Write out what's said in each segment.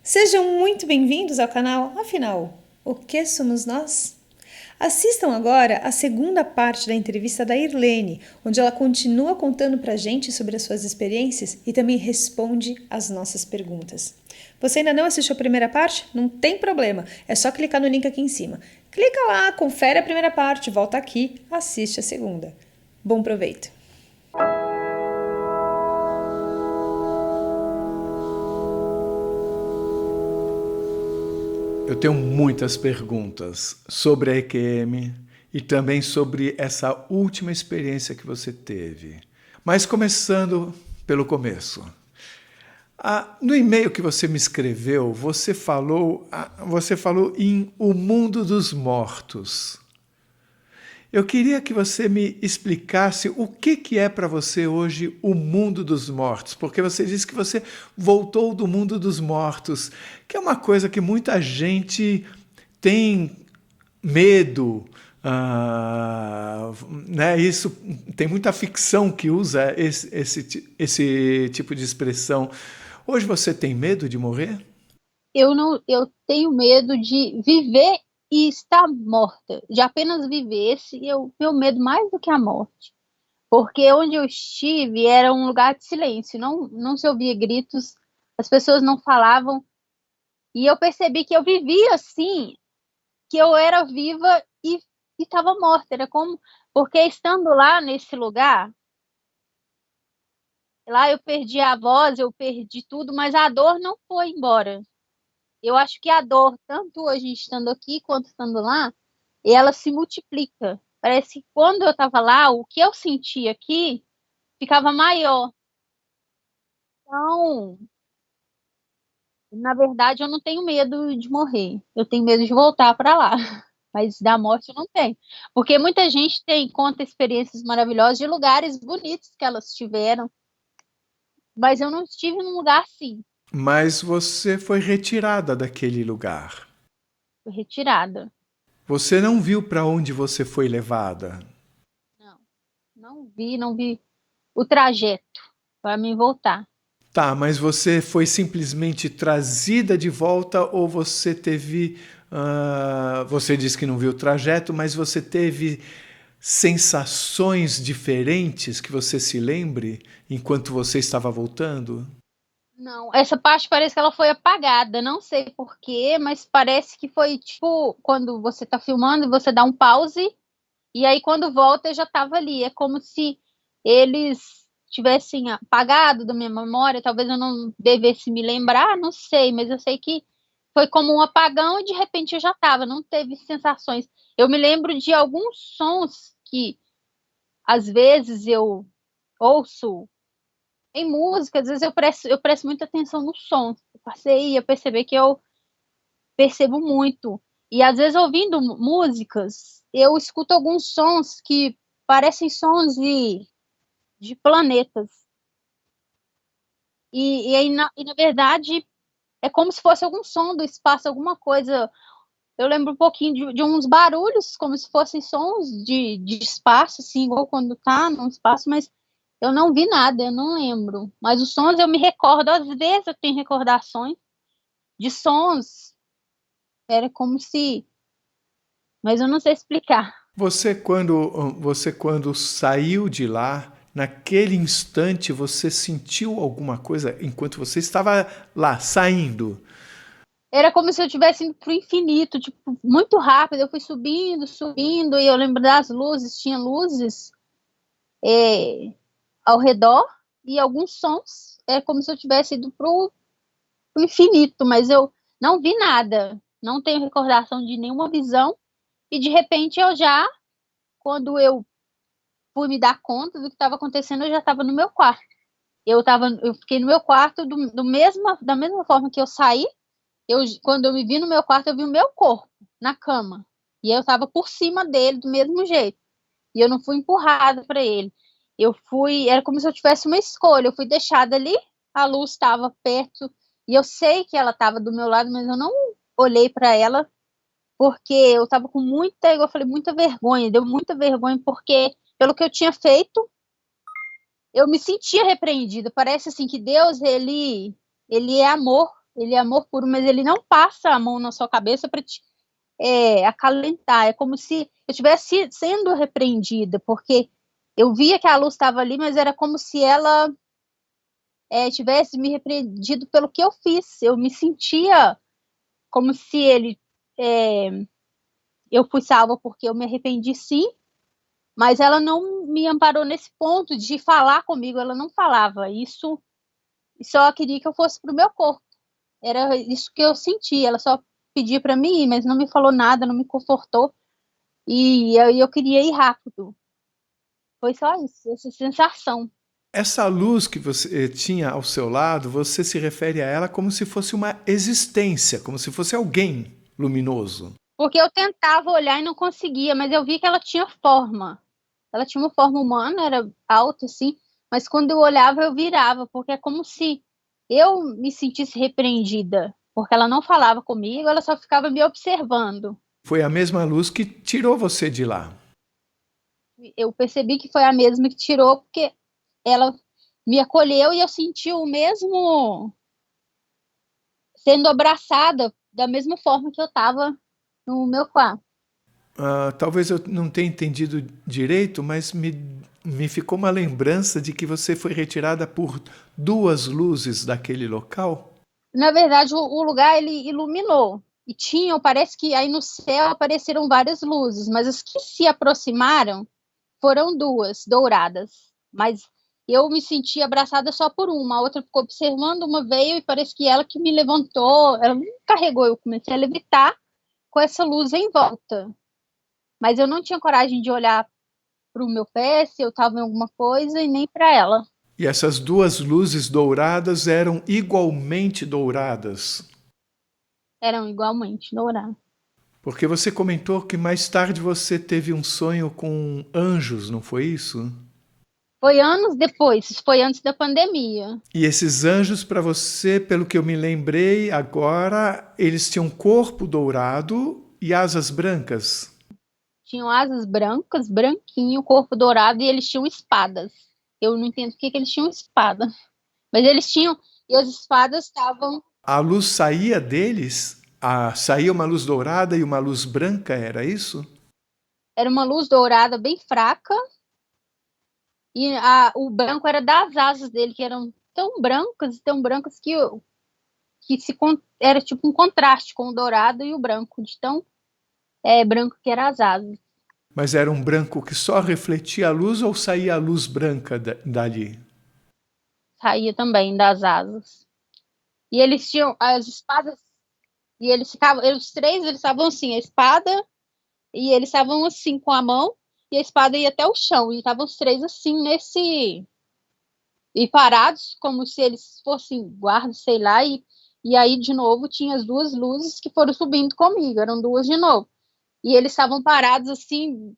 Sejam muito bem-vindos ao canal. Afinal, o que somos nós? Assistam agora a segunda parte da entrevista da Irlene, onde ela continua contando pra gente sobre as suas experiências e também responde as nossas perguntas. Você ainda não assistiu a primeira parte? Não tem problema, é só clicar no link aqui em cima. Clica lá, confere a primeira parte, volta aqui, assiste a segunda. Bom proveito! Eu tenho muitas perguntas sobre a EQM e também sobre essa última experiência que você teve. Mas começando pelo começo. No e-mail que você me escreveu, você falou em O Mundo dos Mortos. Eu queria que você me explicasse o que é para você hoje o mundo dos mortos, porque você disse que você voltou do mundo dos mortos, que é uma coisa que muita gente tem medo, né? Isso tem muita ficção que usa esse tipo de expressão. Hoje você tem medo de morrer? Eu tenho medo de viver e estar morta, de apenas viver. Esse é o meu medo mais do que a morte. Porque onde eu estive era um lugar de silêncio, não se ouvia gritos, as pessoas não falavam, e eu percebi que eu vivia assim, que eu era viva e estava morta. Era como, porque estando lá nesse lugar, lá eu perdi a voz, eu perdi tudo, mas a dor não foi embora. Eu acho que a dor, tanto hoje estando aqui quanto estando lá, ela se multiplica. Parece que quando eu estava lá, o que eu sentia aqui ficava maior. Então, na verdade, eu não tenho medo de morrer. Eu tenho medo de voltar para lá. Mas da morte eu não tenho. Porque muita gente conta experiências maravilhosas de lugares bonitos que elas tiveram. Mas eu não estive num lugar assim, Mas você foi retirada daquele lugar. retirada. Você não viu para onde você foi levada. Não, não vi o trajeto para mim voltar. Tá, mas você foi simplesmente trazida de volta ou você teve. Você disse que não viu o trajeto, mas você teve sensações diferentes que você se lembre enquanto você estava voltando? Não, essa parte parece que ela foi apagada, não sei por quê, mas parece que foi tipo quando você tá filmando e você dá um pause e aí quando volta eu já tava ali. É como se eles tivessem apagado da minha memória, talvez eu não devesse me lembrar, não sei, mas eu sei que foi como um apagão e de repente eu já tava, não teve sensações. Eu me lembro de alguns sons que às vezes eu ouço em música, às vezes eu presto muita atenção no som. Eu passei a perceber que eu percebo muito. E às vezes ouvindo músicas, eu escuto alguns sons que parecem sons de planetas. Na verdade, é como se fosse algum som do espaço, alguma coisa. Eu lembro um pouquinho de uns barulhos, como se fossem sons de espaço, assim, igual quando tá no espaço, mas eu não vi nada, eu não lembro. Mas os sons eu me recordo, às vezes eu tenho recordações de sons, era como se. Mas eu não sei explicar. Você quando saiu de lá, naquele instante você sentiu alguma coisa enquanto você estava lá saindo? Era como se eu estivesse indo pro infinito, tipo, muito rápido. Eu fui subindo, subindo, e eu lembro das luzes, tinha luzes é, ao redor e alguns sons. É como se eu tivesse ido pro infinito, mas eu não vi nada. Não tenho recordação de nenhuma visão. E de repente quando eu fui me dar conta do que estava acontecendo, eu já estava no meu quarto. Eu fiquei no meu quarto da mesma forma que eu saí. Quando eu me vi no meu quarto, eu vi o meu corpo na cama. E eu estava por cima dele do mesmo jeito. E eu não fui empurrada para ele. Era como se eu tivesse uma escolha. Eu fui deixada ali, a luz estava perto, e eu sei que ela estava do meu lado, mas eu não olhei para ela, porque eu estava com muita, igual eu falei, muita vergonha. Deu muita vergonha, porque pelo que eu tinha feito, eu me sentia repreendida. Parece assim que Deus, ele é amor. Ele é amor puro, mas ele não passa a mão na sua cabeça para te acalentar. É como se eu estivesse sendo repreendida, porque eu via que a luz estava ali, mas era como se ela tivesse me repreendido pelo que eu fiz. Eu me sentia como se eu fui salva porque eu me arrependi, sim, mas ela não me amparou nesse ponto de falar comigo. Ela não falava isso, só queria que eu fosse para o meu corpo. Era isso que eu senti. Ela só pedia para mim ir, mas não me falou nada, não me confortou. E eu queria ir rápido. Foi só isso, essa sensação. Essa luz que você tinha ao seu lado, você se refere a ela como se fosse uma existência, como se fosse alguém luminoso. Porque eu tentava olhar e não conseguia, mas eu vi que ela tinha forma. Ela tinha uma forma humana, era alta, assim, mas quando eu olhava, eu virava, porque é como se eu me sentisse repreendida, porque ela não falava comigo, ela só ficava me observando. Foi a mesma luz que tirou você de lá. Eu percebi que foi a mesma que tirou, porque ela me acolheu e eu senti o mesmo, sendo abraçada da mesma forma que eu estava no meu quarto. Talvez eu não tenha entendido direito, mas me ficou uma lembrança de que você foi retirada por duas luzes daquele local. Na verdade, o lugar ele iluminou. E parece que aí no céu apareceram várias luzes, mas as que se aproximaram foram duas, douradas. Mas eu me senti abraçada só por uma. A outra ficou observando, uma veio e parece que ela que me levantou, ela me carregou. Eu comecei a levitar com essa luz em volta. Mas eu não tinha coragem de olhar para o meu pé, se eu estava em alguma coisa, e nem para ela. E essas duas luzes douradas eram igualmente douradas. Eram igualmente douradas. Porque você comentou que mais tarde você teve um sonho com anjos, não foi isso? Foi anos depois, foi antes da pandemia. E esses anjos, para você, pelo que eu me lembrei agora, eles tinham corpo dourado e asas brancas. Tinham asas brancas, branquinho, corpo dourado, e eles tinham espadas. Eu não entendo por que eles tinham espada. Mas eles tinham, e as espadas estavam... A luz saía deles? Saía uma luz dourada e uma luz branca, era isso? Era uma luz dourada bem fraca, e o branco era das asas dele, que eram tão brancas que era tipo um contraste com o dourado e o branco, de tão branco que eram as asas. Mas era um branco que só refletia a luz ou saía a luz branca dali? Saía também das asas. E eles tinham as espadas, e os três, eles estavam assim, a espada, e eles estavam assim com a mão, e a espada ia até o chão, e estavam os três assim e parados, como se eles fossem guardas, sei lá, e aí de novo tinha as duas luzes que foram subindo comigo, eram duas de novo. E eles estavam parados assim,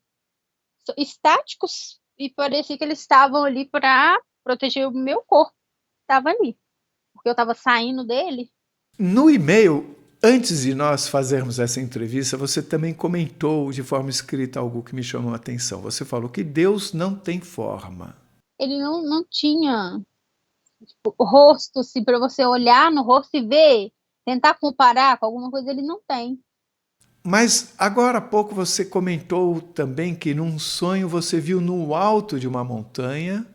estáticos, e parecia que eles estavam ali para proteger o meu corpo, estava ali, porque eu estava saindo dele. No e-mail, antes de nós fazermos essa entrevista, você também comentou de forma escrita algo que me chamou a atenção. Você falou que Deus não tem forma. Ele não tinha o rosto, assim, para você olhar no rosto e ver, tentar comparar com alguma coisa, ele não tem. Mas agora há pouco você comentou também que num sonho você viu no alto de uma montanha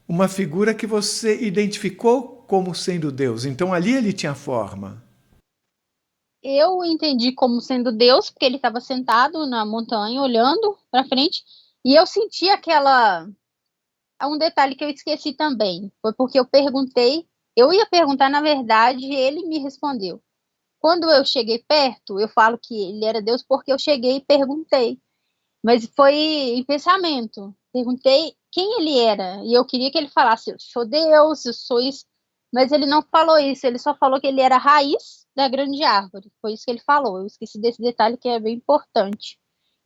uma figura que você identificou como sendo Deus. Então ali ele tinha forma. Eu entendi como sendo Deus, porque ele estava sentado na montanha, olhando para frente, e eu senti um detalhe que eu esqueci também, foi porque eu ia perguntar, na verdade, e ele me respondeu. Quando eu cheguei perto, eu falo que ele era Deus porque eu cheguei e perguntei, mas foi em pensamento. Perguntei quem ele era, e eu queria que ele falasse, eu sou Deus, eu sou isso, mas ele não falou isso, ele só falou que ele era a raiz da grande árvore, foi isso que ele falou. Eu esqueci desse detalhe que é bem importante,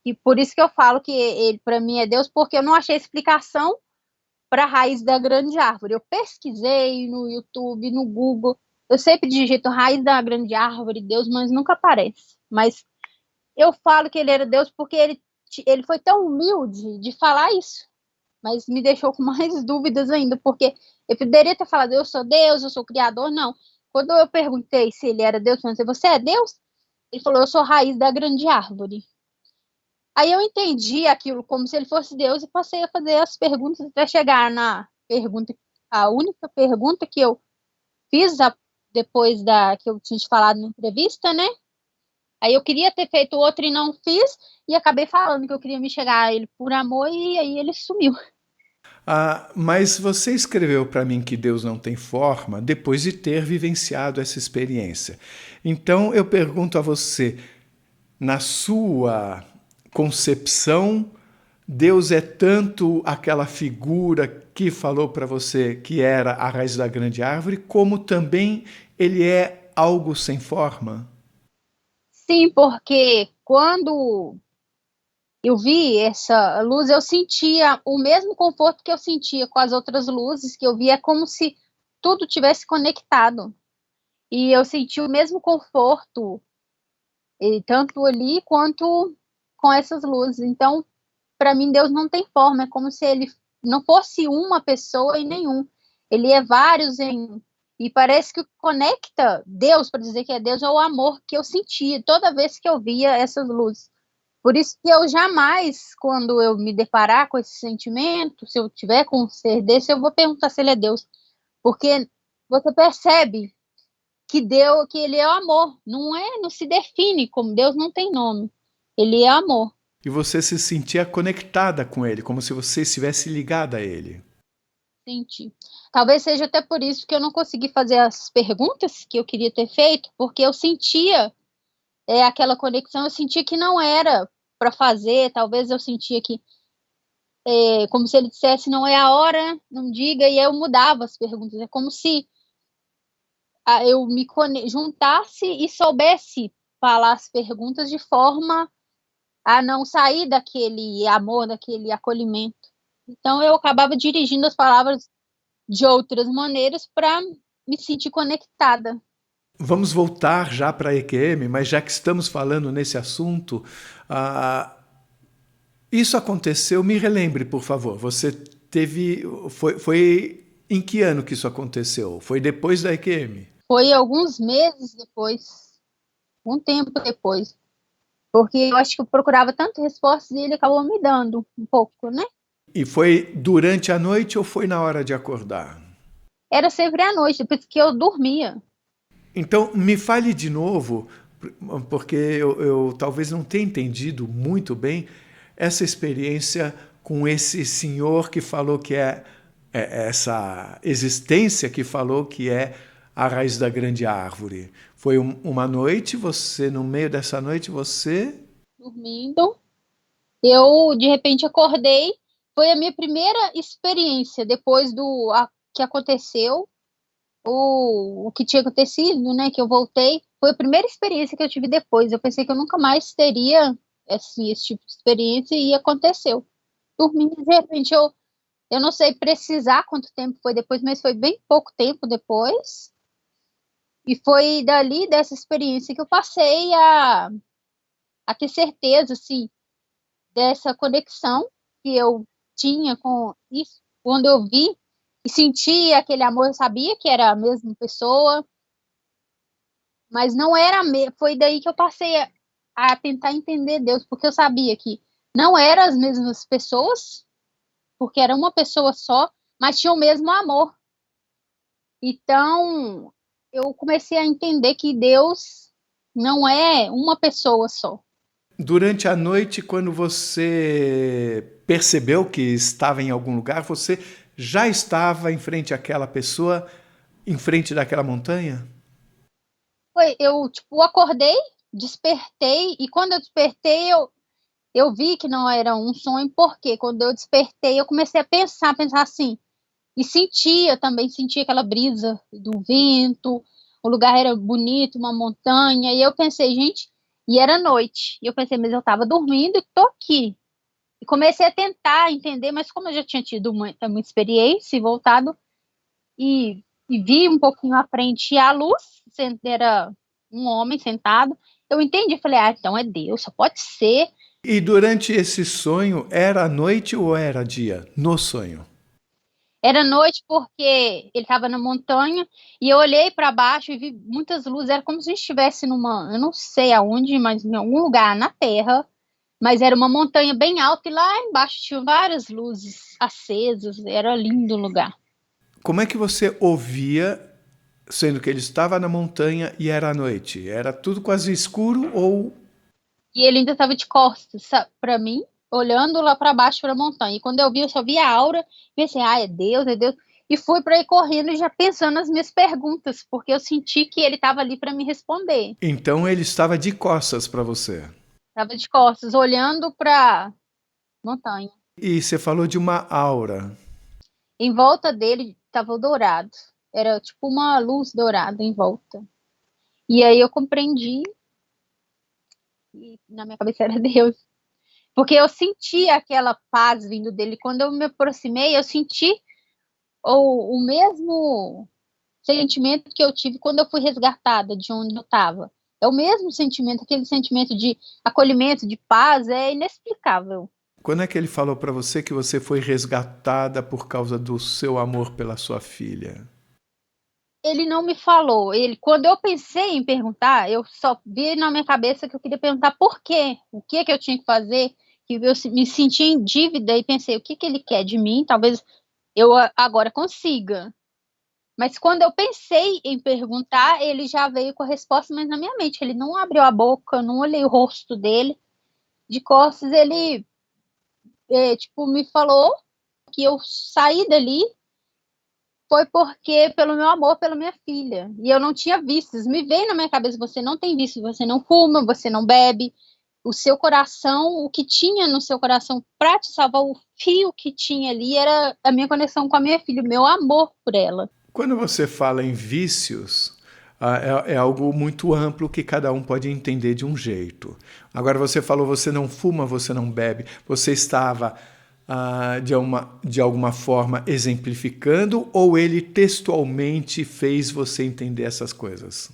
e por isso que eu falo que ele para mim é Deus, porque eu não achei explicação para a raiz da grande árvore. Eu pesquisei no YouTube, no Google, eu sempre digito raiz da grande árvore, Deus, mas nunca aparece. Mas eu falo que ele era Deus porque ele foi tão humilde de falar isso, mas me deixou com mais dúvidas ainda, porque eu poderia ter falado, eu sou Deus, eu sou o Criador, não. Quando eu perguntei se ele era Deus, eu perguntei, você é Deus? Ele falou, eu sou a raiz da grande árvore. Aí eu entendi aquilo como se ele fosse Deus e passei a fazer as perguntas até chegar na pergunta, a única pergunta que eu fiz depois da que eu tinha te falado na entrevista, né? Aí eu queria ter feito outra e não fiz, e acabei falando que eu queria me chegar a ele por amor, e aí ele sumiu. Mas você escreveu para mim que Deus não tem forma depois de ter vivenciado essa experiência. Então eu pergunto a você, na sua concepção, Deus é tanto aquela figura que falou para você que era a raiz da grande árvore, como também ele é algo sem forma? Sim, porque quando eu vi essa luz, eu sentia o mesmo conforto que eu sentia com as outras luzes que eu via, como se tudo tivesse conectado. E eu senti o mesmo conforto, tanto ali quanto com essas luzes. Então, para mim, Deus não tem forma, é como se ele não fosse uma pessoa em nenhum. Ele é vários em um. E parece que o que conecta Deus, para dizer que é Deus, é o amor que eu sentia toda vez que eu via essas luzes. Por isso que eu jamais, quando eu me deparar com esse sentimento, se eu tiver com um ser desse, eu vou perguntar se ele é Deus. Porque você percebe que Deus, que ele é o amor, não se define como Deus, não tem nome. Ele é amor. E você se sentia conectada com ele, como se você estivesse ligada a ele. Senti. Talvez seja até por isso que eu não consegui fazer as perguntas que eu queria ter feito, porque eu sentia aquela conexão, eu sentia que não era para fazer, talvez eu sentia que, como se ele dissesse, não é a hora, não diga, e eu mudava as perguntas. É como se eu me juntasse e soubesse falar as perguntas de forma a não sair daquele amor, daquele acolhimento. Então eu acabava dirigindo as palavras de outras maneiras para me sentir conectada. Vamos voltar já para a EQM, mas já que estamos falando nesse assunto, isso aconteceu, me relembre, por favor. Você teve. Foi em que ano que isso aconteceu? Foi depois da EQM? Foi alguns meses depois, um tempo depois, porque eu acho que eu procurava tanto respostas e ele acabou me dando um pouco, né? E foi durante a noite ou foi na hora de acordar? Era sempre à noite, depois que eu dormia. Então, me fale de novo, porque eu talvez não tenha entendido muito bem essa experiência com esse senhor que falou que é essa existência que falou que é a raiz da grande árvore. Foi uma noite, você, no meio dessa noite, você... Dormindo, eu de repente acordei. Foi a minha primeira experiência depois que aconteceu, o que tinha acontecido, né? Que eu voltei. Foi a primeira experiência que eu tive depois. Eu pensei que eu nunca mais teria esse tipo de experiência e aconteceu. Dormindo, de repente, eu não sei precisar quanto tempo foi depois, mas foi bem pouco tempo depois. E foi dali, dessa experiência, que eu passei a ter certeza, assim, dessa conexão que eu tinha com isso. Quando eu vi e senti aquele amor, eu sabia que era a mesma pessoa, mas não era foi daí que eu passei a tentar entender Deus, porque eu sabia que não eram as mesmas pessoas, porque era uma pessoa só, mas tinha o mesmo amor. Então, eu comecei a entender que Deus não é uma pessoa só. Durante a noite, quando você percebeu que estava em algum lugar, você já estava em frente àquela pessoa, em frente daquela montanha? Eu, tipo, acordei, despertei, e quando eu despertei, eu vi que não era um sonho, porque quando eu despertei, eu comecei a pensar assim, e sentia aquela brisa do vento, o lugar era bonito, uma montanha, e eu pensei, gente, e era noite, e eu pensei, mas eu estava dormindo e tô aqui. E comecei a tentar entender, mas como eu já tinha tido uma experiência e voltado, e vi um pouquinho à frente a luz, era um homem sentado, eu entendi, falei, então é Deus, só pode ser. E durante esse sonho, era noite ou era dia? No sonho? Era noite porque ele estava na montanha e eu olhei para baixo e vi muitas luzes. Era como se a gente estivesse eu não sei aonde, mas em algum lugar na Terra. Mas era uma montanha bem alta e lá embaixo tinha várias luzes acesas. Era lindo o lugar. Como é que você ouvia, sendo que ele estava na montanha e era à noite? Era tudo quase escuro ou... E ele ainda estava de costas para mim, olhando lá para baixo para a montanha. E quando eu vi, eu só vi a aura. Pensei, é Deus, é Deus. E fui para ir correndo já pensando nas minhas perguntas, porque eu senti que ele estava ali para me responder. Então ele estava de costas para você. Estava de costas, olhando para a montanha. E você falou de uma aura. Em volta dele estava dourado. Era tipo uma luz dourada em volta. E aí eu compreendi, e na minha cabeça era Deus. Porque eu senti aquela paz vindo dele. Quando eu me aproximei, eu senti o mesmo sentimento que eu tive quando eu fui resgatada de onde eu estava. É o mesmo sentimento, aquele sentimento de acolhimento, de paz, é inexplicável. Quando é que ele falou para você que você foi resgatada por causa do seu amor pela sua filha? Ele não me falou. Quando eu pensei em perguntar, eu só vi na minha cabeça que eu queria perguntar por quê, o que que eu tinha que fazer, que eu me senti em dívida e pensei, o que que ele quer de mim? Talvez eu agora consiga. Mas quando eu pensei em perguntar, ele já veio com a resposta, mas na minha mente, ele não abriu a boca, eu não olhei o rosto dele. De costas, ele tipo, me falou que eu saí dali foi porque pelo meu amor pela minha filha. E eu não tinha vícios. Me veio na minha cabeça, você não tem vício, você não fuma, você não bebe. O seu coração, o que tinha no seu coração para te salvar, o fio que tinha ali era a minha conexão com a minha filha, o meu amor por ela. Quando você fala em vícios, é algo muito amplo que cada um pode entender de um jeito. Agora você falou, você não fuma, você não bebe, você estava de alguma forma exemplificando ou ele textualmente fez você entender essas coisas?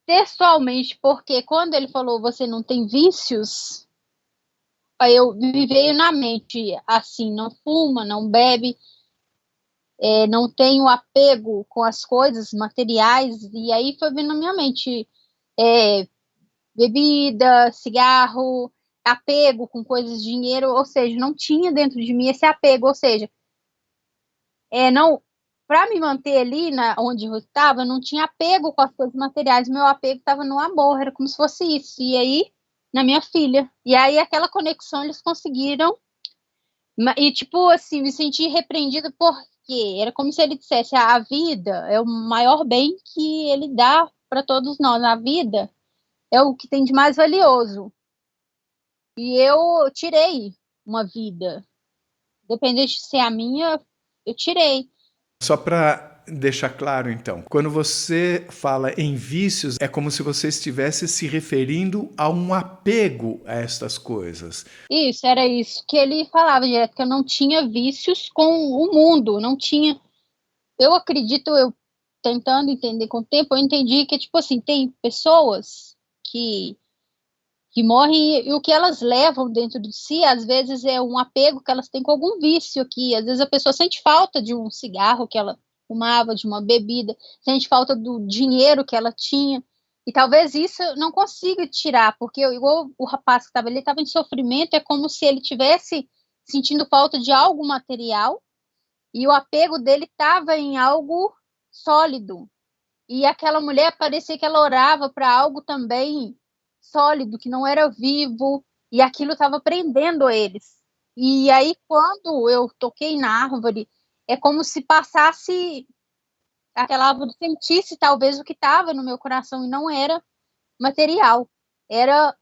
Textualmente, porque quando ele falou você não tem vícios, aí me veio na mente assim, não fuma, não bebe, não tenho apego com as coisas materiais, e aí foi vindo na minha mente bebida, cigarro, apego com coisas de dinheiro, ou seja, não tinha dentro de mim esse apego, ou seja, não, para me manter ali onde eu estava, eu não tinha apego com as coisas materiais, meu apego estava no amor, era como se fosse isso, e aí, na minha filha, e aí aquela conexão eles conseguiram, e tipo assim, me senti repreendida porque era como se ele dissesse, a vida é o maior bem que ele dá para todos nós, a vida é o que tem de mais valioso. E eu tirei uma vida. Independente de ser a minha, eu tirei. Só para deixar claro, então, quando você fala em vícios, é como se você estivesse se referindo a um apego a estas coisas. Isso, era isso que ele falava direto, que eu não tinha vícios com o mundo, não tinha. Eu acredito, eu tentando entender com o tempo, eu entendi que, tipo assim, tem pessoas que morrem e o que elas levam dentro de si, às vezes é um apego que elas têm com algum vício aqui. Às vezes a pessoa sente falta de um cigarro que ela fumava, de uma bebida, sente falta do dinheiro que ela tinha. E talvez isso não consiga tirar, porque igual o rapaz que estava ali estava em sofrimento, é como se ele tivesse sentindo falta de algo material e o apego dele estava em algo sólido. E aquela mulher parecia que ela orava para algo também sólido, que não era vivo, e aquilo estava prendendo eles. E aí, quando eu toquei na árvore, é como se passasse aquela árvore, sentisse talvez o que estava no meu coração, e não era material, era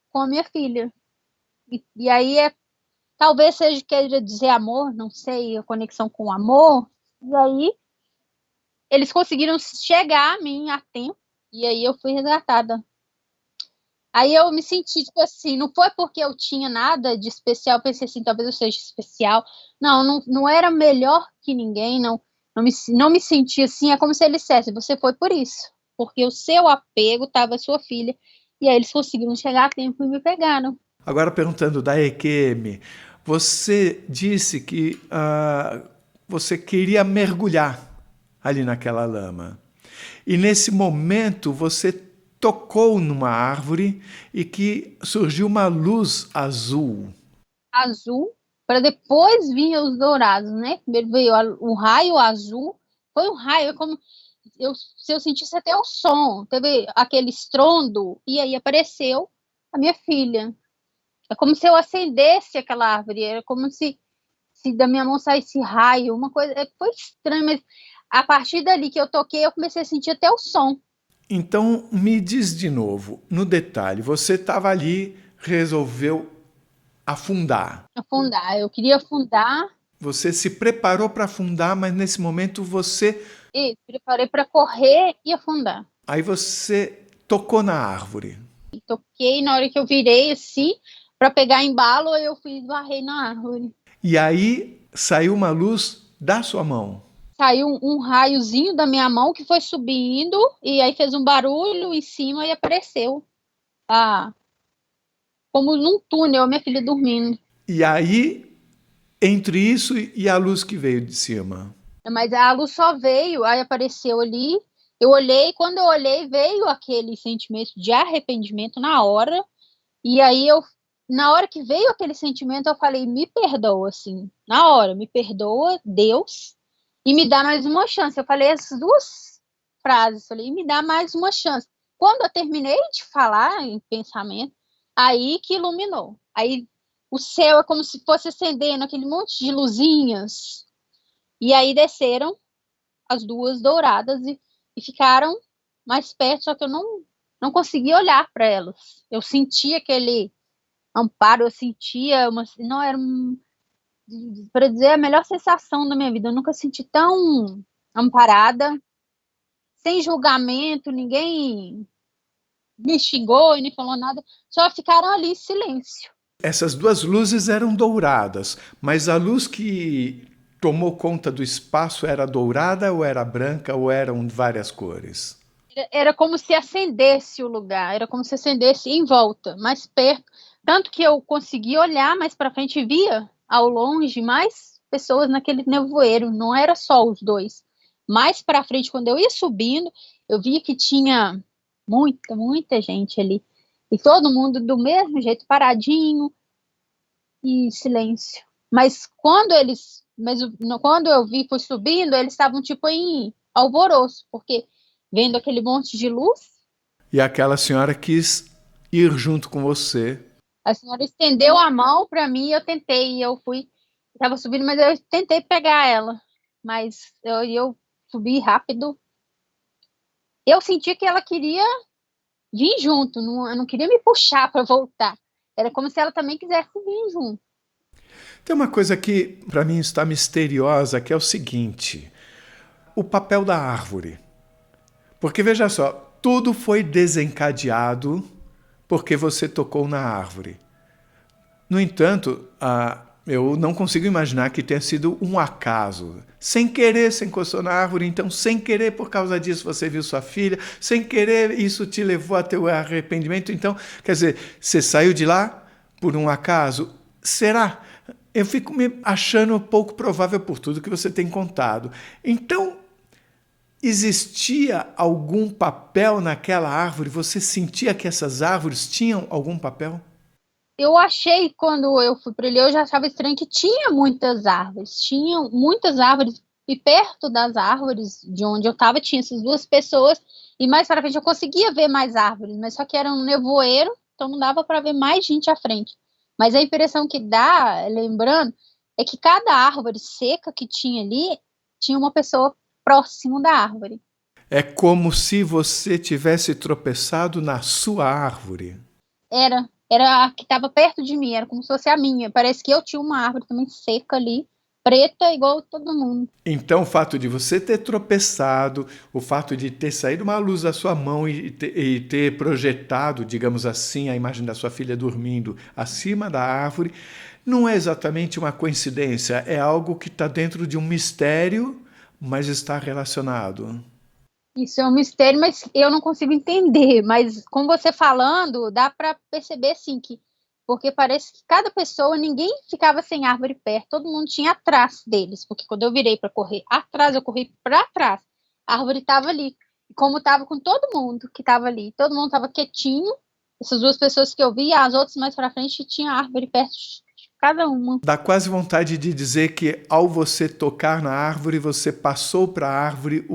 com a minha filha. E aí, talvez seja queira dizer amor, não sei, a conexão com o amor, e aí eles conseguiram chegar a mim a tempo, e aí eu fui resgatada. Aí eu me senti, tipo assim, não foi porque eu tinha nada de especial, pensei assim, talvez eu seja especial. Não era melhor que ninguém, não me senti assim, é como se ele dissesse, você foi por isso, porque o seu apego estava à sua filha, e aí eles conseguiram chegar a tempo e me pegaram. Agora perguntando da EQM, você disse que você queria mergulhar ali naquela lama. E nesse momento você tocou numa árvore e que surgiu uma luz azul. Azul, para depois vir os dourados, né? Primeiro veio o raio azul, foi um raio, é como se eu sentisse até o som, teve aquele estrondo, e aí apareceu a minha filha. É como se eu acendesse aquela árvore, era como se da minha mão saísse raio, uma coisa, foi estranho, mas a partir dali que eu toquei, eu comecei a sentir até o som. Então, me diz de novo, no detalhe, você estava ali, resolveu afundar. Afundar, eu queria afundar. Você se preparou para afundar, mas nesse momento você... E preparei para correr e afundar. Aí você tocou na árvore. Toquei, na hora que eu virei assim, para pegar embalo, eu fui esbarrei na árvore. E aí saiu uma luz da sua mão. Saiu um raiozinho da minha mão que foi subindo, e aí fez um barulho em cima e apareceu. Como num túnel, a minha filha dormindo. E aí, entre isso e a luz que veio de cima? Mas a luz só veio, aí apareceu ali. Eu olhei, quando eu olhei, veio aquele sentimento de arrependimento na hora. E aí na hora que veio aquele sentimento, eu falei, me perdoa, assim. Na hora, me perdoa, Deus, e me dá mais uma chance. Eu falei essas duas frases, falei, me dá mais uma chance. Quando eu terminei de falar em pensamento, aí que iluminou. Aí o céu é como se fosse acendendo aquele monte de luzinhas. E aí desceram as duas douradas e ficaram mais perto, só que eu não conseguia olhar para elas. Eu sentia aquele amparo, eu sentia não era para dizer a melhor sensação da minha vida. Eu nunca senti tão amparada, sem julgamento, ninguém me xingou e nem falou nada, só ficaram ali em silêncio. Essas duas luzes eram douradas, mas a luz que tomou conta do espaço era dourada ou era branca ou eram várias cores? Era como se acendesse o lugar, era como se acendesse em volta, mais perto. Tanto que eu consegui olhar mais para frente e via ao longe mais pessoas naquele nevoeiro, não era só os dois. Mais para frente, quando eu ia subindo, eu via que tinha muita gente ali. E todo mundo do mesmo jeito, paradinho e silêncio. Mas quando eu vi, fui subindo, eles estavam tipo em alvoroço, porque vendo aquele monte de luz. E aquela senhora quis ir junto com você. A senhora estendeu a mão para mim e eu tentei. Eu estava subindo, mas eu tentei pegar ela. Mas eu subi rápido. Eu senti que ela queria vir junto, eu não queria me puxar para voltar. Era como se ela também quisesse vir junto. Tem uma coisa que para mim está misteriosa, que é o seguinte: o papel da árvore. Porque veja só, tudo foi desencadeado porque você tocou na árvore. No entanto, eu não consigo imaginar que tenha sido um acaso. Sem querer, você encostou na árvore, então sem querer, por causa disso, você viu sua filha, sem querer, isso te levou a ter o arrependimento. Então, quer dizer, você saiu de lá por um acaso? Será? Eu fico me achando pouco provável por tudo que você tem contado. Então, existia algum papel naquela árvore? Você sentia que essas árvores tinham algum papel? Eu achei, quando eu fui para ali, eu já achava estranho que tinha muitas árvores. Tinham muitas árvores, e perto das árvores de onde eu estava, tinha essas duas pessoas, e mais para frente eu conseguia ver mais árvores, mas só que era um nevoeiro, então não dava para ver mais gente à frente. Mas a impressão que dá, lembrando, é que cada árvore seca que tinha ali, tinha uma pessoa próximo da árvore. É como se você tivesse tropeçado na sua árvore. Era a que estava perto de mim, era como se fosse a minha. Parece que eu tinha uma árvore também seca ali, preta, igual todo mundo. Então, o fato de você ter tropeçado, o fato de ter saído uma luz da sua mão e ter projetado, digamos assim, a imagem da sua filha dormindo acima da árvore, não é exatamente uma coincidência, é algo que está dentro de um mistério, mas está relacionado. Isso é um mistério, mas eu não consigo entender. Mas com você falando, dá para perceber sim que porque parece que cada pessoa, ninguém ficava sem árvore perto, todo mundo tinha atrás deles, porque quando eu virei para correr atrás, eu corri para trás, a árvore estava ali, e como estava com todo mundo que estava ali, todo mundo estava quietinho, essas duas pessoas que eu vi, as outras mais para frente, tinha árvore perto de cada uma. Dá quase vontade de dizer que ao você tocar na árvore, você passou para a árvore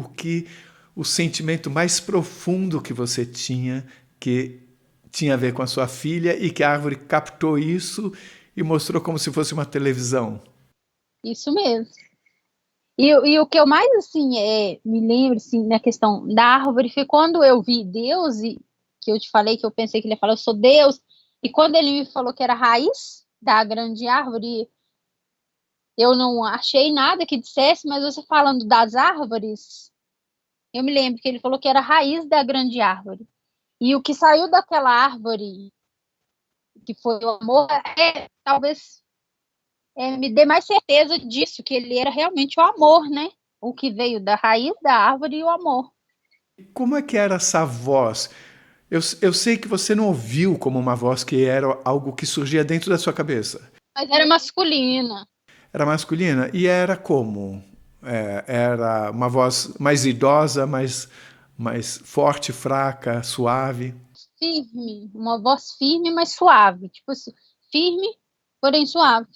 o sentimento mais profundo que você tinha, que tinha a ver com a sua filha, e que a árvore captou isso e mostrou como se fosse uma televisão. Isso mesmo. E o que eu mais, assim, me lembro, assim, na questão da árvore, foi quando eu vi Deus, e que eu te falei que eu pensei que ele ia falar, eu sou Deus, e quando ele me falou que era a raiz da grande árvore, eu não achei nada que dissesse, mas você falando das árvores, eu me lembro que ele falou que era a raiz da grande árvore. E o que saiu daquela árvore, que foi o amor, talvez me dê mais certeza disso, que ele era realmente o amor, né? O que veio da raiz da árvore e o amor. Como é que era essa voz? Eu sei que você não ouviu como uma voz que era algo que surgia dentro da sua cabeça. Mas era masculina. Era masculina? E era como? Era uma voz mais idosa, mais forte, fraca, suave? Firme, uma voz firme, mas suave. Tipo assim, firme, porém suave.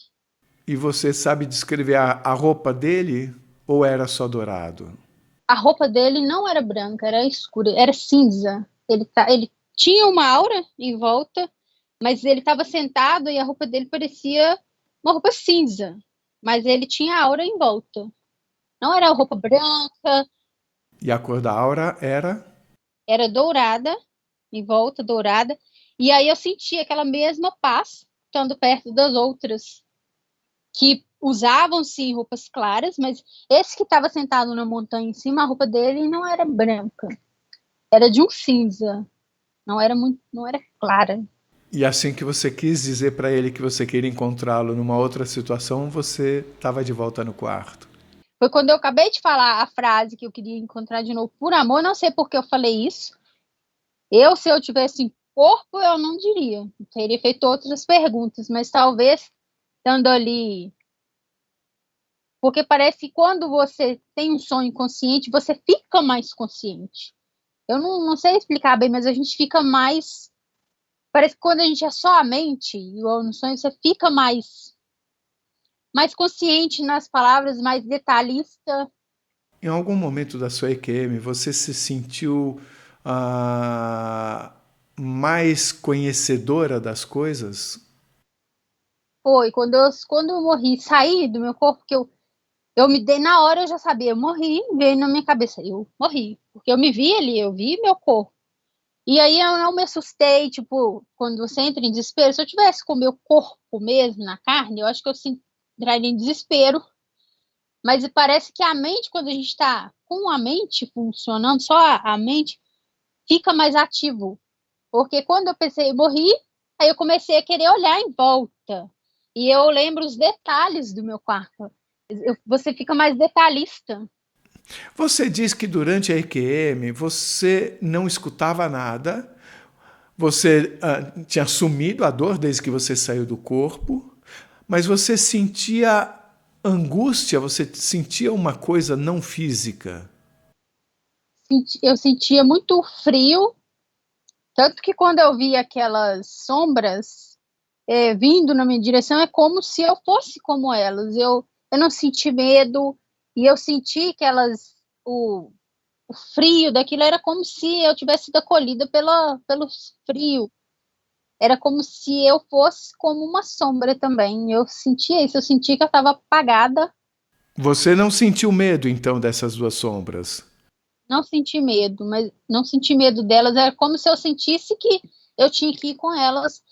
E você sabe descrever a roupa dele ou era só dourado? A roupa dele não era branca, era escura, era cinza. Ele tinha uma aura em volta, mas ele estava sentado e a roupa dele parecia uma roupa cinza. Mas ele tinha aura em volta. Não era roupa branca. E a cor da aura era? Era dourada, em volta, dourada. E aí eu senti aquela mesma paz, estando perto das outras, que usavam, sim, roupas claras, mas esse que estava sentado na montanha em cima, a roupa dele não era branca. Era de um cinza. Não era clara. E assim que você quis dizer para ele que você queria encontrá-lo numa outra situação, você estava de volta no quarto. Foi quando eu acabei de falar a frase que eu queria encontrar de novo por amor, não sei por que eu falei isso. Se eu tivesse corpo, eu não diria. Eu teria feito outras perguntas, mas talvez estando ali. Porque parece que quando você tem um sonho consciente, você fica mais consciente. Eu não sei explicar bem, mas a gente fica mais. Parece que quando a gente é só a mente, igual no sonho, você fica mais consciente nas palavras, mais detalhista. Em algum momento da sua EQM, você se sentiu mais conhecedora das coisas? Foi quando eu morri, saí do meu corpo, que eu me dei na hora, eu já sabia, eu morri, veio na minha cabeça, eu morri, porque eu me vi ali, eu vi meu corpo. E aí eu não me assustei, tipo, quando você entra em desespero, se eu tivesse com o meu corpo mesmo na carne, eu acho que eu entraria em desespero. Mas parece que a mente, quando a gente está com a mente funcionando, só a mente, fica mais ativo. Porque quando eu pensei em morrer, aí eu comecei a querer olhar em volta. E eu lembro os detalhes do meu quarto. Você fica mais detalhista. Você diz que durante a EQM você não escutava nada, você tinha sumido a dor desde que você saiu do corpo, mas você sentia angústia, você sentia uma coisa não física. Eu sentia muito frio, tanto que quando eu vi aquelas sombras vindo na minha direção, é como se eu fosse como elas. Eu não senti medo, e eu senti que o frio daquilo era como se eu tivesse sido acolhida pelo frio. Era como se eu fosse como uma sombra também. Eu sentia isso, eu senti que eu estava apagada. Você não sentiu medo, então, dessas duas sombras? Não senti medo, mas não senti medo delas. Era como se eu sentisse que eu tinha que ir com elas,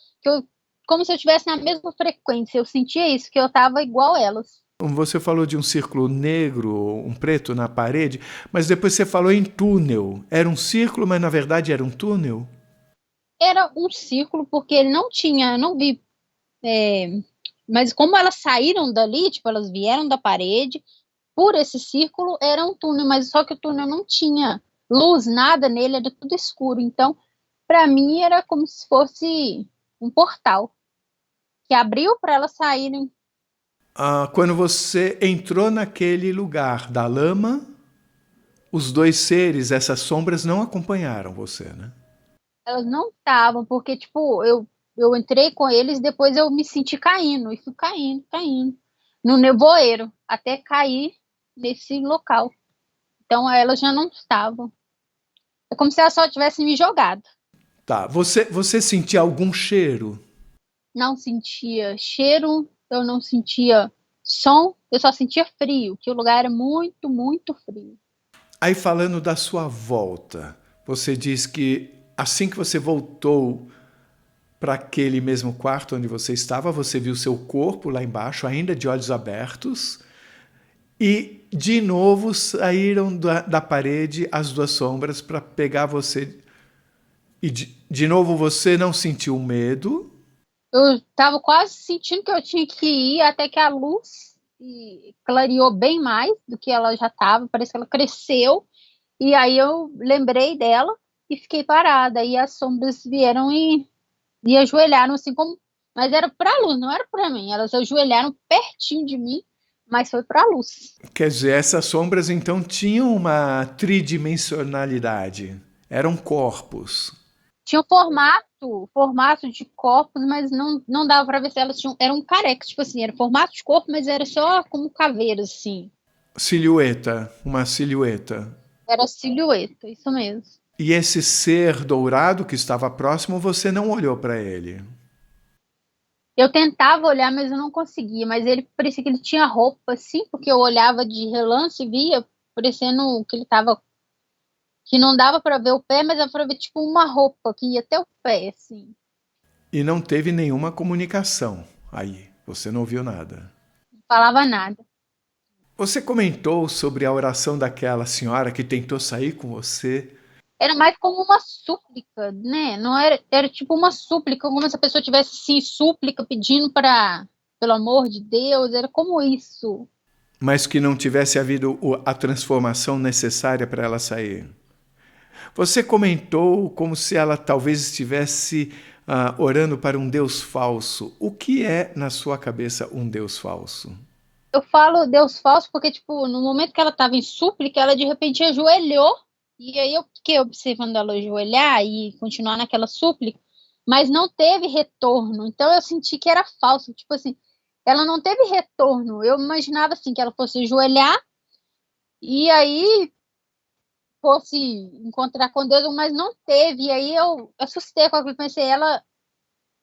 como se eu estivesse na mesma frequência. Eu sentia isso, que eu estava igual elas. Você falou de um círculo negro, um preto na parede, mas depois você falou em túnel. Era um círculo, mas na verdade era um túnel? Era um círculo, porque ele não vi. Mas como elas saíram dali, tipo, elas vieram da parede, por esse círculo era um túnel, mas só que o túnel não tinha luz, nada nele, era tudo escuro. Então, para mim, era como se fosse um portal. que abriu para elas saírem. Quando você entrou naquele lugar da lama, os dois seres, essas sombras, não acompanharam você, né? Elas não estavam, porque, tipo, eu entrei com eles, depois eu me senti caindo, e fui caindo, caindo, no nevoeiro, até cair nesse local. Então, elas já não estavam. É como se elas só tivessem me jogado. Tá. Você sentia algum cheiro? Não sentia cheiro, eu não sentia som, eu só sentia frio, que o lugar era muito, muito frio. Aí falando da sua volta, você diz que assim que você voltou para aquele mesmo quarto onde você estava, você viu seu corpo lá embaixo, ainda de olhos abertos, e de novo saíram da parede as duas sombras para pegar você. E de novo você não sentiu medo? Eu estava quase sentindo que eu tinha que ir, até que a luz clareou bem mais do que ela já estava, parece que ela cresceu, e aí eu lembrei dela e fiquei parada, e as sombras vieram e ajoelharam assim como, mas era para a luz, não era para mim, elas ajoelharam pertinho de mim, mas foi para a luz. Quer dizer, essas sombras então tinham uma tridimensionalidade, eram corpos. Tinha formato de corpos, mas não dava para ver se elas tinham, eram carecas, tipo assim, era formato de corpo, mas era só como caveiras, assim. Silhueta, uma silhueta. Era silhueta, isso mesmo. E esse ser dourado que estava próximo, você não olhou para ele. Eu tentava olhar, mas eu não conseguia. Mas ele parecia que ele tinha roupa, assim, porque eu olhava de relance e via, parecendo que ele tava. Que não dava para ver o pé, mas dava para ver tipo uma roupa que ia até o pé, assim. E não teve nenhuma comunicação aí. Você não ouviu nada. Não falava nada. Você comentou sobre a oração daquela senhora que tentou sair com você. Era mais como uma súplica, né? Não era, era tipo uma súplica, como se a pessoa tivesse assim, súplica pedindo para, pelo amor de Deus, era como isso. Mas que não tivesse havido a transformação necessária para ela sair. Você comentou como se ela talvez estivesse orando para um Deus falso. O que é, na sua cabeça, um Deus falso? Eu falo Deus falso porque, tipo, no momento que ela estava em súplica, ela de repente ajoelhou, e aí eu fiquei observando ela ajoelhar e continuar naquela súplica, mas não teve retorno. Então eu senti que era falso, tipo assim, ela não teve retorno. Eu imaginava assim que ela fosse ajoelhar e aí fosse encontrar com Deus, mas não teve. E aí eu assustei com aquilo, pensei, ela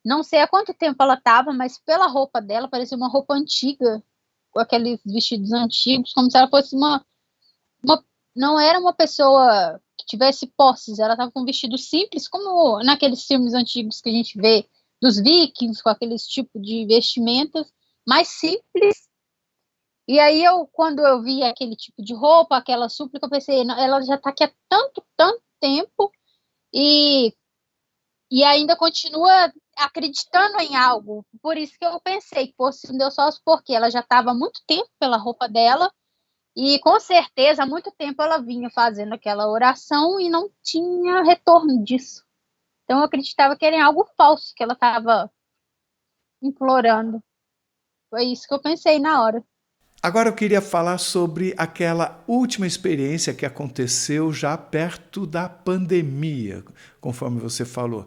não sei há quanto tempo ela estava, mas pela roupa dela parecia uma roupa antiga, com aqueles vestidos antigos, como se ela fosse uma não era uma pessoa que tivesse posses, ela estava com um vestido simples, como naqueles filmes antigos que a gente vê dos vikings, com aqueles tipo de vestimentas mais simples. E aí eu, quando eu vi aquele tipo de roupa, aquela súplica, eu pensei, ela já está aqui há tanto, tanto tempo e e ainda continua acreditando em algo. Por isso que eu pensei que fosse um Deus só, porque ela já estava há muito tempo pela roupa dela e com certeza há muito tempo ela vinha fazendo aquela oração e não tinha retorno disso. Então eu acreditava que era em algo falso que ela estava implorando. Foi isso que eu pensei na hora. Agora eu queria falar sobre aquela última experiência que aconteceu já perto da pandemia, conforme você falou.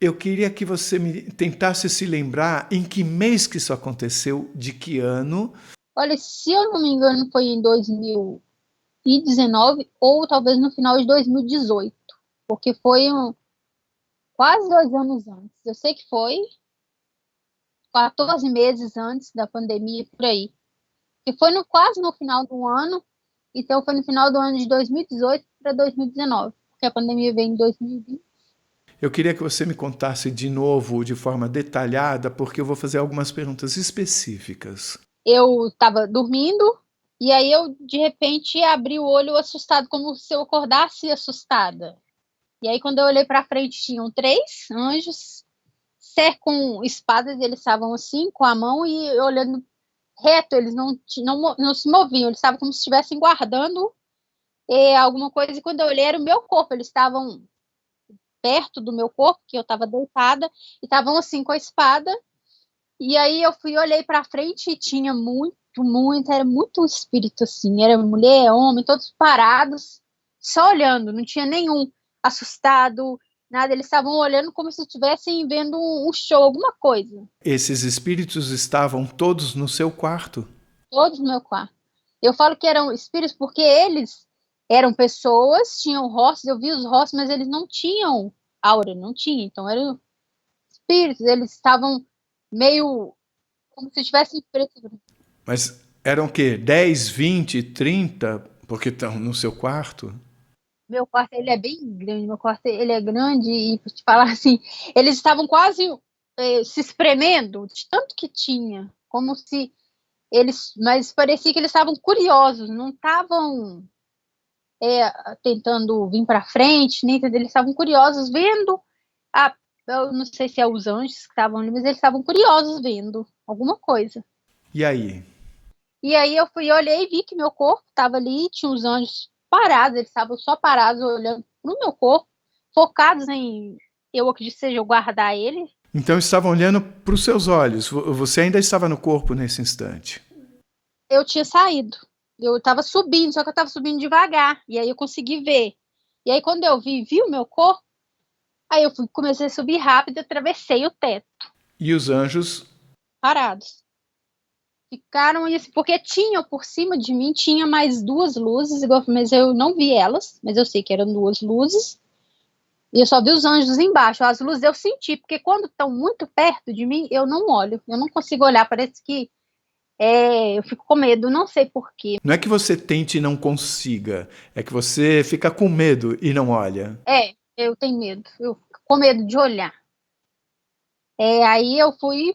Eu queria que você tentasse se lembrar em que mês que isso aconteceu, de que ano. Olha, se eu não me engano, foi em 2019 ou talvez no final de 2018, porque foi quase 2 anos antes. Eu sei que foi 14 meses antes da pandemia, por aí. Que foi quase no final do ano, então foi no final do ano de 2018 para 2019, porque a pandemia veio em 2020. Eu queria que você me contasse de novo, de forma detalhada, porque eu vou fazer algumas perguntas específicas. Eu estava dormindo, e aí eu, de repente, abri o olho assustado, como se eu acordasse assustada. E aí, quando eu olhei para frente, tinham 3 anjos, com espadas, eles estavam assim, com a mão e olhando reto, eles não se moviam, eles estavam como se estivessem guardando alguma coisa, e quando eu olhei era o meu corpo, eles estavam perto do meu corpo, que eu estava deitada, e estavam assim com a espada, E aí eu olhei pra frente e tinha era muito espírito, assim. Era mulher, homem, todos parados, só olhando. Não tinha nenhum assustado, nada. Eles estavam olhando como se estivessem vendo um show, alguma coisa. Esses espíritos estavam todos no seu quarto? Todos no meu quarto. Eu falo que eram espíritos porque eles eram pessoas, tinham rostos, eu vi os rostos, mas eles não tinham aura, não tinha. Então eram espíritos, eles estavam meio como se tivessem preto. Mas eram o quê? 10, 20, 30? Porque estão no seu quarto? Meu quarto, ele é bem grande, meu quarto, ele é grande e, pra te falar assim, eles estavam quase se espremendo de tanto que tinha, como se mas parecia que eles estavam curiosos, não estavam tentando vir para frente, nem eles estavam curiosos vendo, eu não sei se é os anjos que estavam ali, mas eles estavam curiosos vendo alguma coisa. E aí? E aí eu olhei e vi que meu corpo estava ali, tinha os anjos parados, eles estavam só parados olhando pro meu corpo, focados em, eu acredito que seja eu guardar ele. Então estavam olhando para os seus olhos. Você ainda estava no corpo nesse instante. Eu tinha saído, eu estava subindo, só que eu estava subindo devagar, e aí eu consegui ver. E aí quando eu vi o meu corpo, aí eu comecei a subir rápido e atravessei o teto, E os anjos? parados. Ficaram isso, porque tinha por cima de mim, tinha mais duas luzes, mas eu não vi elas, mas eu sei que eram duas luzes. E eu só vi os anjos embaixo. As luzes eu senti, porque quando estão muito perto de mim, eu não olho. Eu não consigo olhar. Parece que eu fico com medo, não sei porquê. Não é que você tente e não consiga, é que você fica com medo e não olha. Eu tenho medo. Eu fico com medo de olhar. Aí eu fui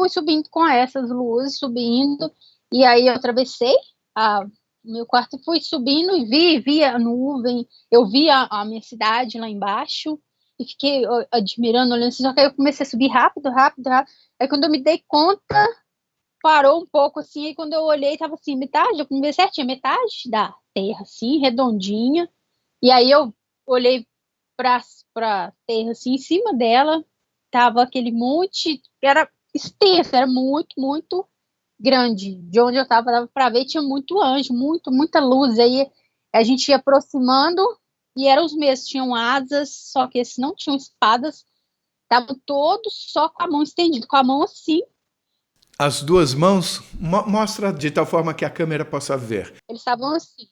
subindo com essas luzes, subindo. E aí eu atravessei o meu quarto e fui subindo e vi a nuvem. Eu vi a minha cidade lá embaixo. E fiquei admirando, olhando assim, só que aí eu comecei a subir rápido, rápido, rápido. Aí quando eu me dei conta, parou um pouco assim, e quando eu olhei, tava assim, metade, eu me certinho, metade da terra, assim, redondinha. E aí eu olhei pra terra, assim, em cima dela, tava aquele monte, era extenso, era muito, muito grande. De onde eu tava, dava pra ver, tinha muito anjo, muita luz. Aí a gente ia aproximando, e eram os mesmos, tinham asas, só que esses não tinham espadas, estavam todos só com a mão estendida, com a mão assim. As duas mãos, mostra de tal forma que a câmera possa ver. Eles estavam assim,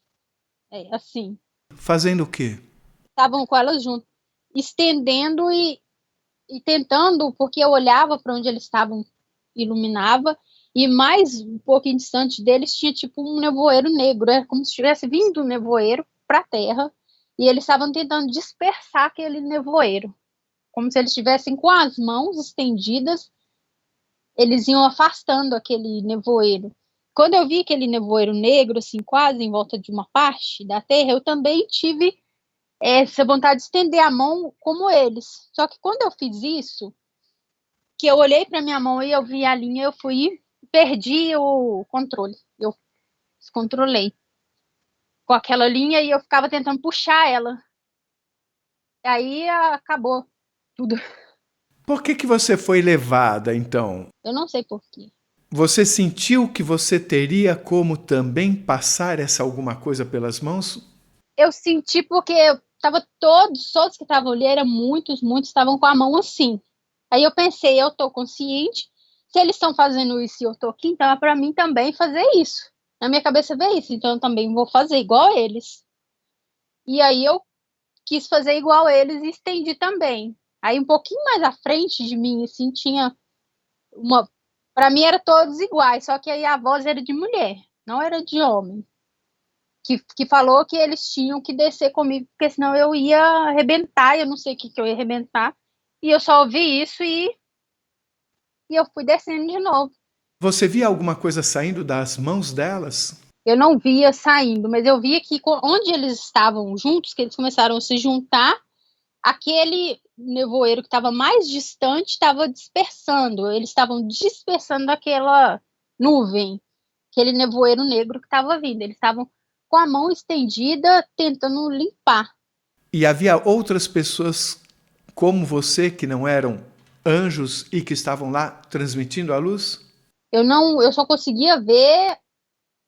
assim. Fazendo o quê? Estavam com elas juntas, estendendo e tentando, porque eu olhava para onde eles estavam, iluminava, e mais um pouquinho distante deles tinha tipo um nevoeiro negro, era como se estivesse vindo um nevoeiro para a Terra, e eles estavam tentando dispersar aquele nevoeiro, como se eles estivessem com as mãos estendidas, eles iam afastando aquele nevoeiro. Quando eu vi aquele nevoeiro negro, assim, quase em volta de uma parte da Terra, eu também tive essa vontade de estender a mão como eles. Só que quando eu fiz isso, que eu olhei para minha mão e eu vi a linha, eu fui e perdi o controle. Eu descontrolei com aquela linha e eu ficava tentando puxar ela. Aí acabou tudo. Por que você foi levada, então? Eu não sei porquê. Você sentiu que você teria como também passar essa alguma coisa pelas mãos? Eu senti porque tava todos que estavam ali, eram muitos estavam com a mão assim. Aí eu pensei, eu tô consciente, se eles estão fazendo isso e eu tô aqui, então é para mim também fazer isso. Na minha cabeça veio isso, então eu também vou fazer igual eles. E aí eu quis fazer igual eles e estendi também. Aí um pouquinho mais à frente de mim, assim, tinha uma. Para mim eram todos iguais, só que aí a voz era de mulher, não era de homem. Que falou que eles tinham que descer comigo, porque senão eu ia arrebentar, eu não sei o que eu ia arrebentar. E eu só ouvi isso e eu fui descendo de novo. Você via alguma coisa saindo das mãos delas? Eu não via saindo, mas eu via que onde eles estavam juntos, que eles começaram a se juntar, aquele nevoeiro que estava mais distante estava dispersando. Eles estavam dispersando aquela nuvem, aquele nevoeiro negro que estava vindo. Eles estavam com a mão estendida, tentando limpar. E havia outras pessoas como você que não eram anjos e que estavam lá transmitindo a luz? Eu só conseguia ver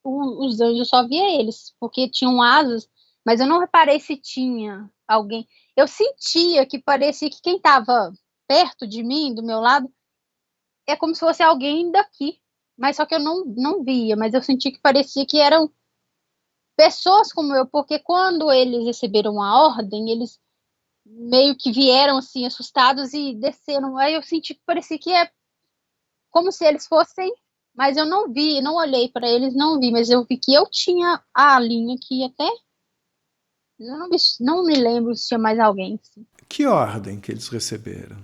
os anjos, eu só via eles, porque tinham asas, mas eu não reparei se tinha alguém. Eu sentia que parecia que quem estava perto de mim, do meu lado, é como se fosse alguém daqui. Mas só que eu não via, mas eu senti que parecia que eram pessoas como eu, porque quando eles receberam a ordem, eles meio que vieram assim, assustados e desceram. Aí eu senti que parecia que é como se eles fossem, mas eu não vi, não olhei para eles, não vi, mas eu vi que eu tinha a linha aqui até. Eu não me lembro se tinha mais alguém. Assim. Que ordem que eles receberam?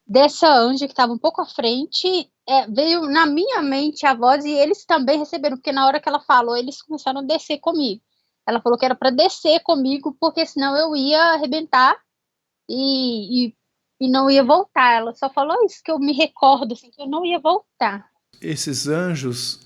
Dessa anja que estava um pouco à frente, veio na minha mente a voz e eles também receberam, porque na hora que ela falou, eles começaram a descer comigo. Ela falou que era para descer comigo, porque senão eu ia arrebentar e não ia voltar. Ela só falou isso, que eu me recordo, assim, que eu não ia voltar. Esses anjos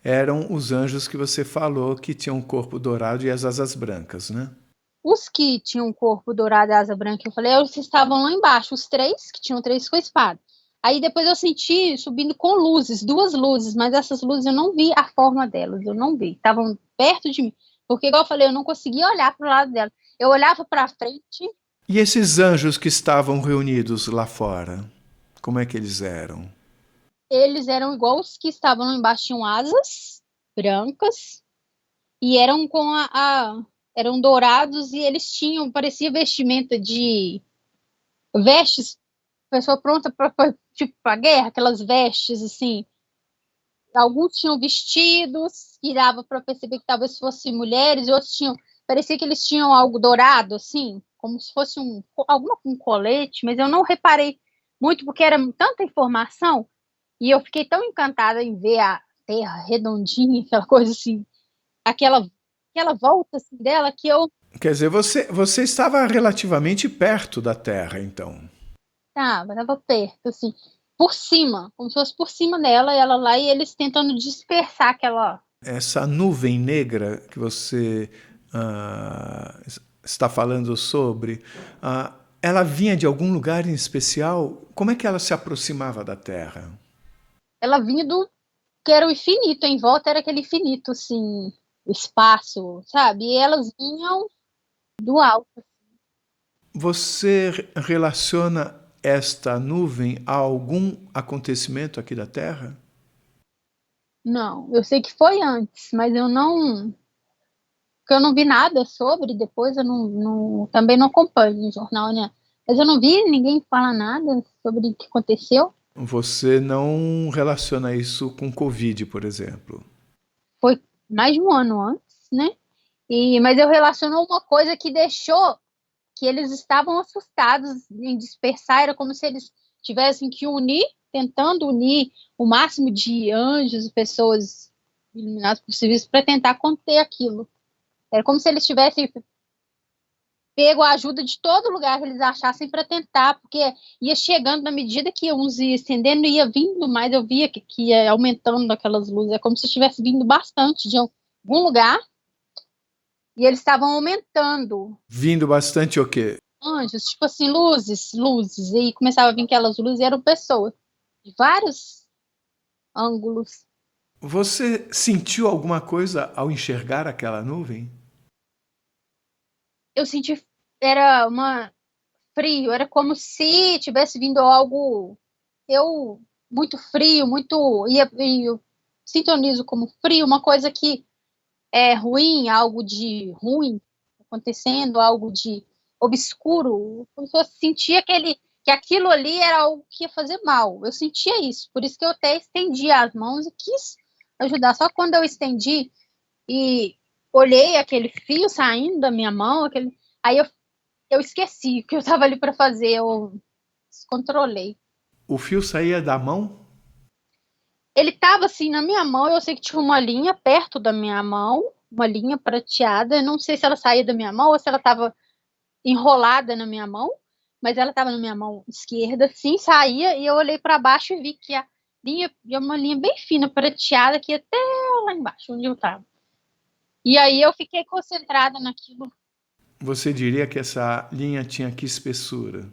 eram os anjos que você falou que tinham um corpo dourado e as asas brancas, né? Os que tinham o corpo dourado e asa branca, eu falei, eles estavam lá embaixo, os três, que tinham três com espada. Aí depois eu senti subindo com luzes, duas luzes, mas essas luzes eu não vi a forma delas, eu não vi. Estavam perto de mim. Porque, igual eu falei, eu não conseguia olhar para o lado dela. Eu olhava para frente. E esses anjos que estavam reunidos lá fora, como é que eles eram? Eles eram igual os que estavam lá embaixo, tinham asas brancas e eram eram dourados e eles tinham, parecia vestimenta de vestes, pessoa pronta para tipo, a guerra, aquelas vestes assim. Alguns tinham vestidos que dava para perceber que talvez fossem mulheres, e outros tinham, parecia que eles tinham algo dourado assim, como se fosse um colete, mas eu não reparei muito porque era tanta informação e eu fiquei tão encantada em ver a Terra redondinha, aquela coisa assim, aquela volta assim, dela que eu Quer dizer, você estava relativamente perto da Terra, então. tava perto, assim, por cima, como se fosse por cima dela, e ela lá, e eles tentando dispersar aquela. Essa nuvem negra que você está falando sobre, ela vinha de algum lugar em especial? Como é que ela se aproximava da Terra? Ela vinha do que era o infinito, em volta era aquele infinito, assim, o espaço, sabe? E elas vinham do alto. Você relaciona esta nuvem a algum acontecimento aqui da Terra? Não, eu sei que foi antes, mas porque eu não vi nada sobre, depois eu também não acompanho no jornal, né? Mas eu não vi ninguém falar nada sobre o que aconteceu. Você não relaciona isso com Covid, por exemplo? Foi mais de um ano antes, né? Mas eu relaciono uma coisa que deixou que eles estavam assustados em dispersar, era como se eles tivessem que unir, tentando unir o máximo de anjos e pessoas iluminadas possíveis para tentar conter aquilo. Era como se eles tivessem pego a ajuda de todo lugar que eles achassem para tentar, porque ia chegando na medida que uns ia estendendo, ia vindo mais, eu via que ia aumentando aquelas luzes, é como se estivesse vindo bastante de algum lugar, e eles estavam aumentando. Vindo bastante o quê? Anjos, tipo assim, luzes, e começava a vir aquelas luzes, e eram pessoas, de vários ângulos. Você sentiu alguma coisa ao enxergar aquela nuvem? Eu senti, era frio, era como se tivesse vindo algo, eu, muito frio, eu sintonizo como frio, uma coisa que é ruim, algo de ruim acontecendo, algo de obscuro, como se eu sentia que aquilo ali era algo que ia fazer mal. Eu sentia isso, por isso que eu até estendi as mãos e quis ajudar. Só que quando eu estendi e olhei aquele fio saindo da minha mão, aí eu esqueci o que eu estava ali para fazer, eu descontrolei. O fio saía da mão? Ele estava assim na minha mão, eu sei que tinha uma linha perto da minha mão, uma linha prateada, eu não sei se ela saía da minha mão ou se ela estava enrolada na minha mão, mas ela estava na minha mão esquerda, sim, saía, e eu olhei para baixo e vi que a linha é uma linha bem fina, prateada, que ia até lá embaixo, onde eu estava. E aí eu fiquei concentrada naquilo. Você diria que essa linha tinha que espessura?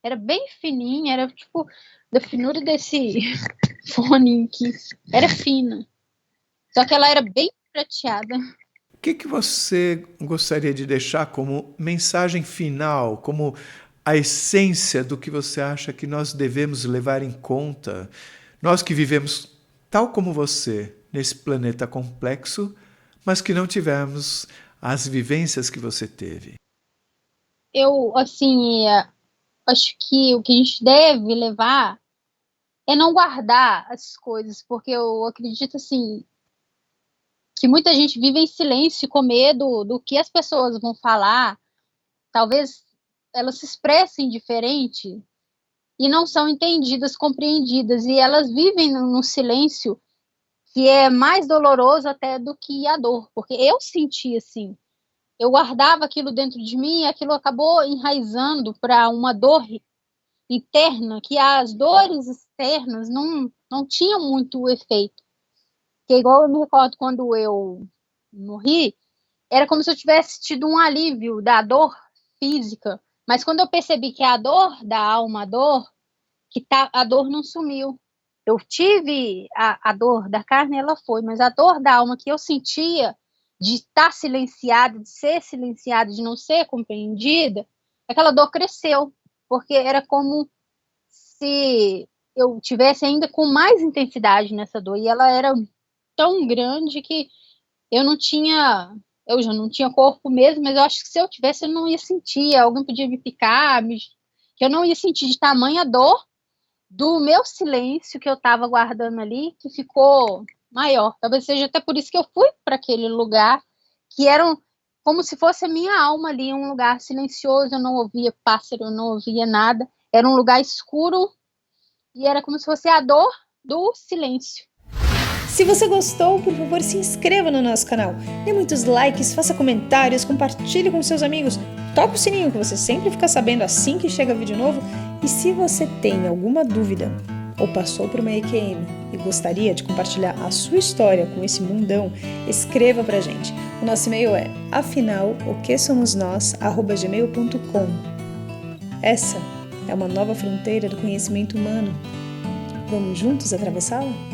Era bem fininha, era tipo da finura desse fone aqui. Era fina. Só que ela era bem prateada. O que você gostaria de deixar como mensagem final, como a essência do que você acha que nós devemos levar em conta, nós que vivemos tal como você, nesse planeta complexo, mas que não tivemos as vivências que você teve? Eu, assim, acho que o que a gente deve levar é não guardar as coisas, porque eu acredito, assim, que muita gente vive em silêncio, com medo do que as pessoas vão falar. Talvez elas se expressem diferente e não são entendidas, compreendidas, e elas vivem no silêncio, que é mais doloroso até do que a dor, porque eu senti assim, eu guardava aquilo dentro de mim e aquilo acabou enraizando para uma dor interna, que as dores externas não tinham muito efeito. Que igual eu me recordo quando eu morri, era como se eu tivesse tido um alívio da dor física, mas quando eu percebi que a dor da alma, a dor não sumiu. Eu tive a dor da carne, ela foi, mas a dor da alma que eu sentia de estar silenciada, de ser silenciada, de não ser compreendida, aquela dor cresceu, porque era como se eu tivesse ainda com mais intensidade nessa dor, e ela era tão grande que eu já não tinha corpo mesmo, mas eu acho que se eu tivesse eu não ia sentir, alguém podia me picar, que eu não ia sentir de tamanha dor do meu silêncio que eu estava guardando ali, que ficou maior. Talvez seja até por isso que eu fui para aquele lugar, que era como se fosse a minha alma ali, um lugar silencioso, eu não ouvia pássaro, eu não ouvia nada, era um lugar escuro, e era como se fosse a dor do silêncio. Se você gostou, por favor, se inscreva no nosso canal. Dê muitos likes, faça comentários, compartilhe com seus amigos. Toque o sininho que você sempre fica sabendo assim que chega vídeo novo. E se você tem alguma dúvida ou passou por uma EQM e gostaria de compartilhar a sua história com esse mundão, escreva pra gente. O nosso e-mail é afinal-o-que-somos-nós@gmail.com. Essa é uma nova fronteira do conhecimento humano. Vamos juntos atravessá-la?